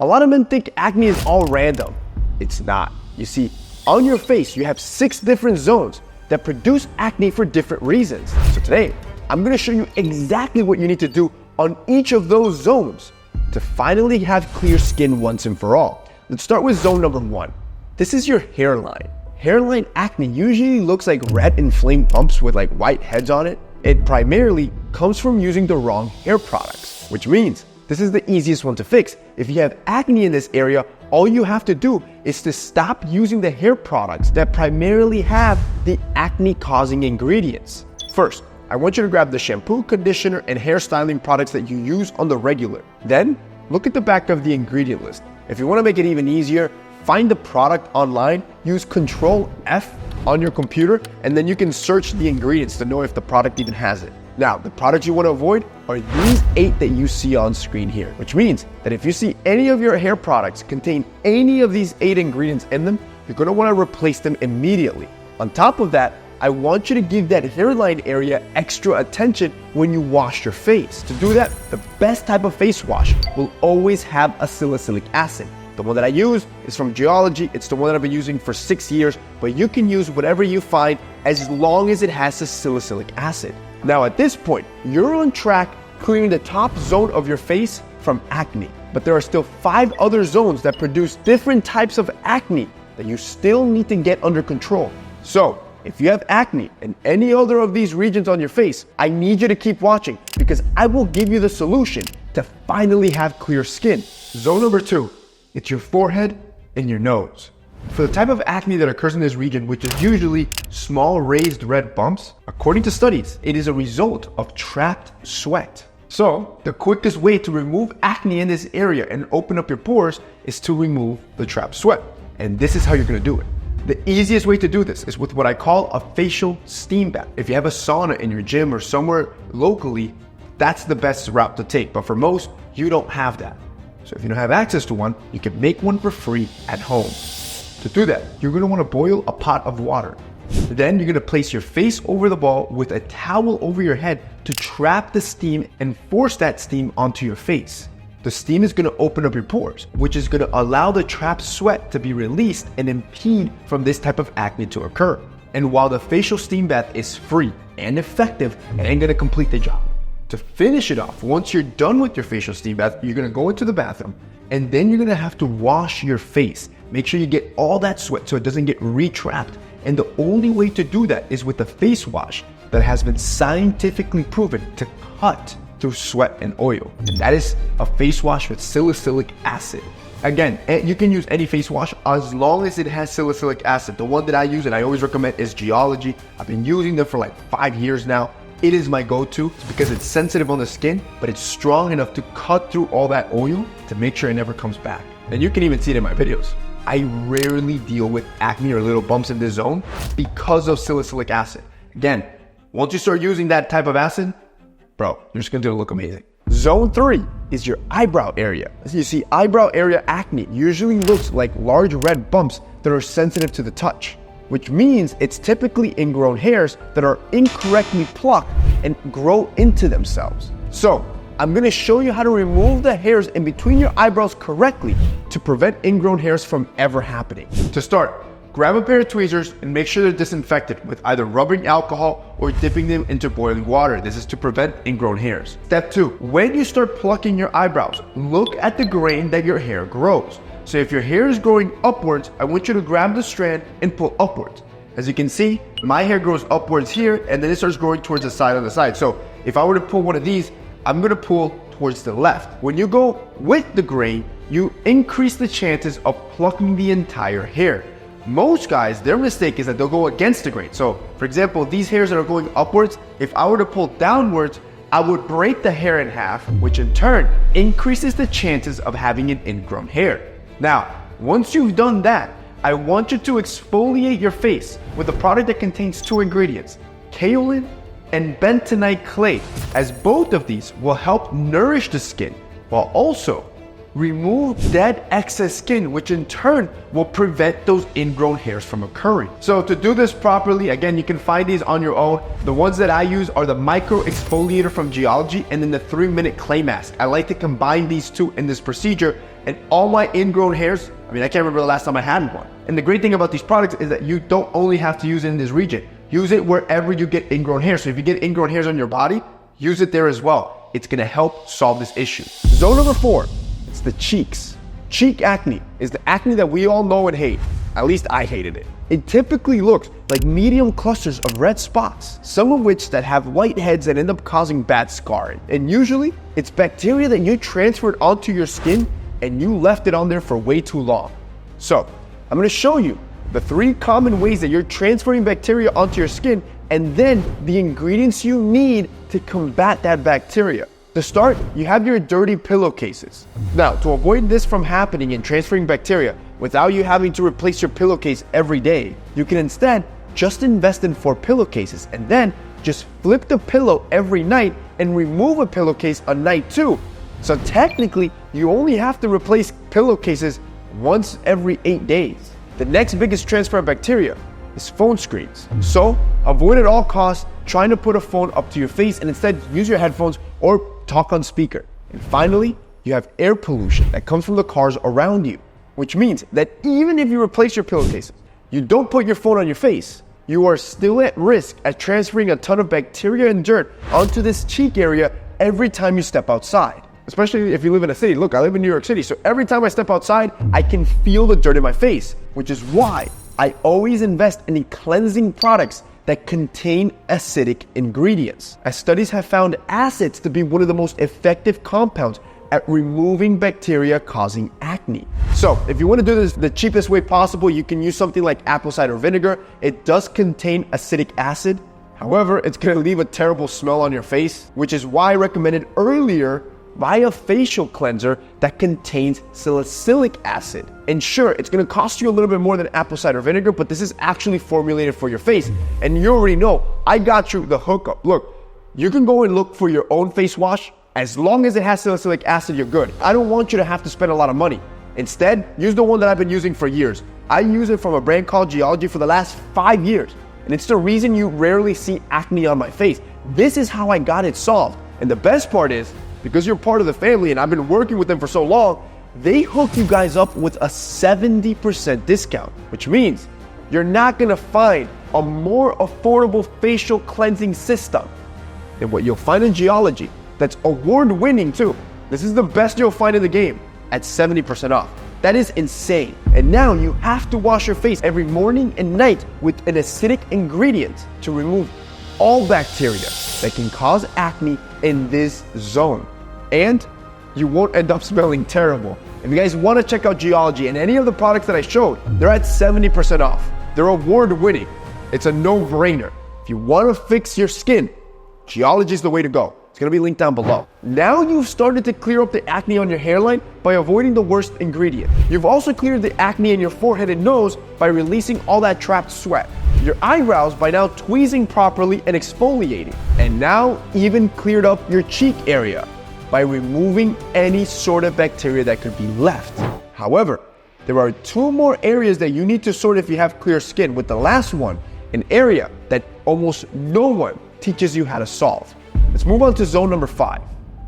A lot of men think acne is all random. It's not. You see, on your face, you have 6 different zones that produce acne for different reasons. So today, I'm gonna show you exactly what you need to do on each of those zones to finally have clear skin once and for all. Let's start with zone number 1. This is your hairline. Hairline acne usually looks like red inflamed bumps with like white heads on it. It primarily comes from using the wrong hair products, which means this is the easiest one to fix. If you have acne in this area, all you have to do is to stop using the hair products that primarily have the acne-causing ingredients. First, I want you to grab the shampoo, conditioner, and hair styling products that you use on the regular. Then, look at the back of the ingredient list. If you want to make it even easier, find the product online, use Control F on your computer, and then you can search the ingredients to know if the product even has it. Now, the products you want to avoid are these 8 that you see on screen here, which means that if you see any of your hair products contain any of these 8 ingredients in them, you're going to want to replace them immediately. On top of that, I want you to give that hairline area extra attention when you wash your face. To do that, the best type of face wash will always have a salicylic acid. The one that I use is from Geology. It's the one that I've been using for 6 years, but you can use whatever you find as long as it has a salicylic acid. Now at this point, you're on track clearing the top zone of your face from acne, but there are still 5 other zones that produce different types of acne that you still need to get under control. So if you have acne in any other of these regions on your face, I need you to keep watching because I will give you the solution to finally have clear skin. Zone number 2, it's your forehead and your nose. For the type of acne that occurs in this region, which is usually small raised red bumps, according to studies, it is a result of trapped sweat. So the quickest way to remove acne in this area and open up your pores is to remove the trapped sweat. And this is how you're gonna do it. The easiest way to do this is with what I call a facial steam bath. If you have a sauna in your gym or somewhere locally, that's the best route to take. But for most, you don't have that. So if you don't have access to one, you can make one for free at home. To do that, you're gonna wanna boil a pot of water. Then you're gonna place your face over the ball with a towel over your head to trap the steam and force that steam onto your face. The steam is gonna open up your pores, which is gonna allow the trapped sweat to be released and impede from this type of acne to occur. And while the facial steam bath is free and effective, it ain't gonna complete the job. To finish it off, once you're done with your facial steam bath, you're gonna go into the bathroom and then you're gonna have to wash your face. Make sure you get all that sweat so it doesn't get re-trapped. And the only way to do that is with a face wash that has been scientifically proven to cut through sweat and oil. And that is a face wash with salicylic acid. Again, you can use any face wash as long as it has salicylic acid. The one that I use and I always recommend is Geology. I've been using them for like 5 years now. It is my go-to because it's sensitive on the skin, but it's strong enough to cut through all that oil to make sure it never comes back. And you can even see it in my videos. I rarely deal with acne or little bumps in this zone because of salicylic acid. Again, once you start using that type of acid, bro, you're just gonna look amazing. Zone 3 is your eyebrow area. As you see, eyebrow area acne usually looks like large red bumps that are sensitive to the touch, which means it's typically ingrown hairs that are incorrectly plucked and grow into themselves. So, I'm gonna show you how to remove the hairs in between your eyebrows correctly to prevent ingrown hairs from ever happening. To start, grab a pair of tweezers and make sure they're disinfected with either rubbing alcohol or dipping them into boiling water. This is to prevent ingrown hairs. Step 2, when you start plucking your eyebrows, look at the grain that your hair grows. So if your hair is growing upwards, I want you to grab the strand and pull upwards. As you can see, my hair grows upwards here and then it starts growing towards the side on the side. So if I were to pull one of these, I'm gonna pull towards the left. When you go with the grain, you increase the chances of plucking the entire hair. Most guys, their mistake is that they'll go against the grain. So for example, these hairs that are going upwards, if I were to pull downwards, I would break the hair in half, which in turn increases the chances of having an ingrown hair. Now, once you've done that, I want you to exfoliate your face with a product that contains 2 ingredients, kaolin and bentonite clay, as both of these will help nourish the skin while also remove dead excess skin, which in turn will prevent those ingrown hairs from occurring. So to do this properly, again, you can find these on your own. The ones that I use are the micro exfoliator from Geology and then the 3-minute clay mask. I like to combine these two in this procedure, and all my ingrown hairs, I can't remember the last time I had one. And the great thing about these products is that you don't only have to use it in this region. Use it wherever you get ingrown hairs. So if you get ingrown hairs on your body, use it there as well. It's gonna help solve this issue. Zone number 4. It's the cheeks. Cheek acne is the acne that we all know and hate. At least I hated it. It typically looks like medium clusters of red spots, some of which that have whiteheads that end up causing bad scarring. And usually, it's bacteria that you transferred onto your skin and you left it on there for way too long. So, I'm gonna show you the 3 common ways that you're transferring bacteria onto your skin and then the ingredients you need to combat that bacteria. To start, you have your dirty pillowcases. Now, to avoid this from happening and transferring bacteria without you having to replace your pillowcase every day, you can instead just invest in 4 pillowcases and then just flip the pillow every night and remove a pillowcase a night too. So technically, you only have to replace pillowcases once every 8 days. The next biggest transfer of bacteria is phone screens. So avoid at all costs trying to put a phone up to your face and instead use your headphones or talk on speaker. And finally, you have air pollution that comes from the cars around you, which means that even if you replace your pillowcases, you don't put your phone on your face, you are still at risk at transferring a ton of bacteria and dirt onto this cheek area every time you step outside. Especially if you live in a city. Look, I live in New York City, so every time I step outside, I can feel the dirt in my face, which is why I always invest in the cleansing products that contain acidic ingredients, as studies have found acids to be one of the most effective compounds at removing bacteria causing acne. So if you want to do this the cheapest way possible, you can use something like apple cider vinegar. It does contain acetic acid. However, it's going to leave a terrible smell on your face, which is why I recommended earlier buy a facial cleanser that contains salicylic acid. And sure, it's gonna cost you a little bit more than apple cider vinegar, but this is actually formulated for your face. And you already know, I got you the hookup. Look, you can go and look for your own face wash. As long as it has salicylic acid, you're good. I don't want you to have to spend a lot of money. Instead, use the one that I've been using for years. I use it from a brand called Geology for the last 5 years. And it's the reason you rarely see acne on my face. This is how I got it solved. And the best part is, because you're part of the family and I've been working with them for so long, they hook you guys up with a 70% discount, which means you're not gonna find a more affordable facial cleansing system than what you'll find in Geology that's award-winning too. This is the best you'll find in the game at 70% off. That is insane. And now you have to wash your face every morning and night with an acidic ingredient to remove all bacteria that can cause acne in this zone. And you won't end up smelling terrible. If you guys want to check out Geology and any of the products that I showed, they're at 70% off. They're award-winning. It's a no-brainer. If you want to fix your skin, Geology is the way to go. It's going to be linked down below. Now you've started to clear up the acne on your hairline by avoiding the worst ingredient. You've also cleared the acne in your forehead and nose by releasing all that trapped sweat. Your eyebrows by now tweezing properly and exfoliating. And now even cleared up your cheek area by removing any sort of bacteria that could be left. However, there are 2 more areas that you need to sort if you have clear skin, with the last one an area that almost no one teaches you how to solve. Let's move on to zone number 5,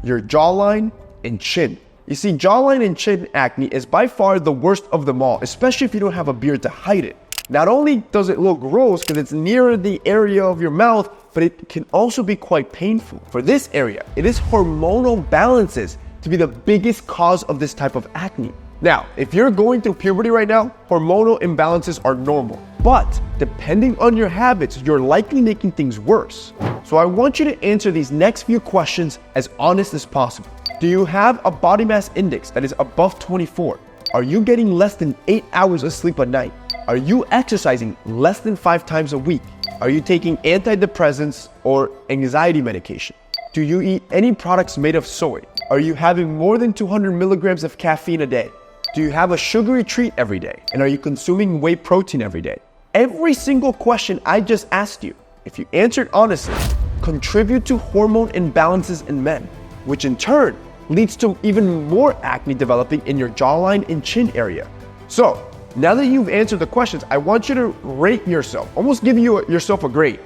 your jawline and chin. You see, jawline and chin acne is by far the worst of them all, especially if you don't have a beard to hide it. Not only does it look gross because it's near the area of your mouth, but it can also be quite painful. For this area, it is hormonal balances to be the biggest cause of this type of acne. Now, if you're going through puberty right now, hormonal imbalances are normal. But depending on your habits, you're likely making things worse. So I want you to answer these next few questions as honest as possible. Do you have a body mass index that is above 24? Are you getting less than 8 hours of sleep a night? Are you exercising less than 5 times a week? Are you taking antidepressants or anxiety medication? Do you eat any products made of soy? Are you having more than 200 milligrams of caffeine a day? Do you have a sugary treat every day? And are you consuming whey protein every day? Every single question I just asked you, if you answered honestly, contribute to hormone imbalances in men, which in turn leads to even more acne developing in your jawline and chin area. So, now that you've answered the questions, I want you to rate yourself, almost give yourself a grade.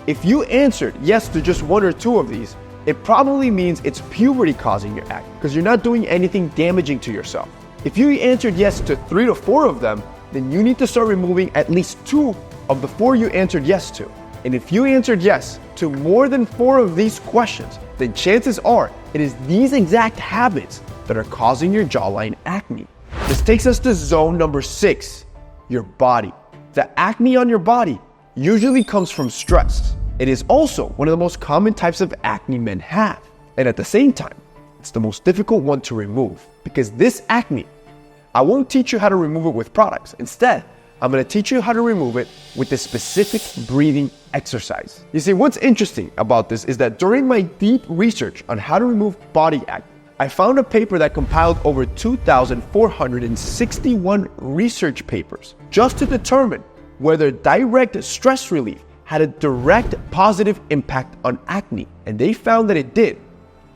If you answered yes to just one or two of these, it probably means it's puberty causing your acne because you're not doing anything damaging to yourself. If you answered yes to 3 to 4 of them, then you need to start removing at least 2 of the 4 you answered yes to. And if you answered yes to more than 4 of these questions, then chances are it is these exact habits that are causing your jawline acne. This takes us to zone number 6, your body. The acne on your body usually comes from stress. It is also one of the most common types of acne men have. And at the same time, it's the most difficult one to remove because this acne, I won't teach you how to remove it with products. Instead, I'm going to teach you how to remove it with a specific breathing exercise. You see, what's interesting about this is that during my deep research on how to remove body acne, I found a paper that compiled over 2,461 research papers just to determine whether direct stress relief had a direct positive impact on acne. And they found that it did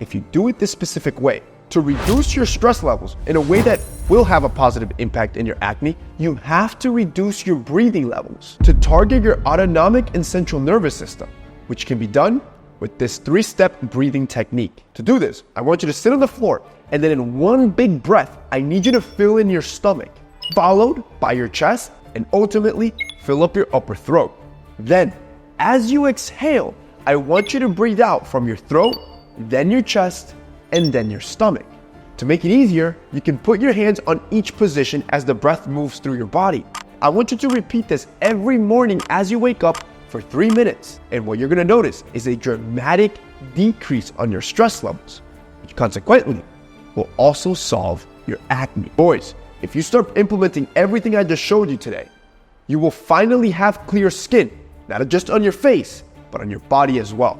if you do it this specific way. To reduce your stress levels in a way that will have a positive impact in your acne, you have to reduce your breathing levels to target your autonomic and central nervous system, which can be done with this 3-step breathing technique. To do this, I want you to sit on the floor and then in one big breath, I need you to fill in your stomach, followed by your chest, and ultimately fill up your upper throat. Then, as you exhale, I want you to breathe out from your throat, then your chest, and then your stomach. To make it easier, you can put your hands on each position as the breath moves through your body. I want you to repeat this every morning as you wake up for 3 minutes. And what you're gonna notice is a dramatic decrease on your stress levels, which consequently will also solve your acne. Boys, if you start implementing everything I just showed you today, you will finally have clear skin, not just on your face, but on your body as well.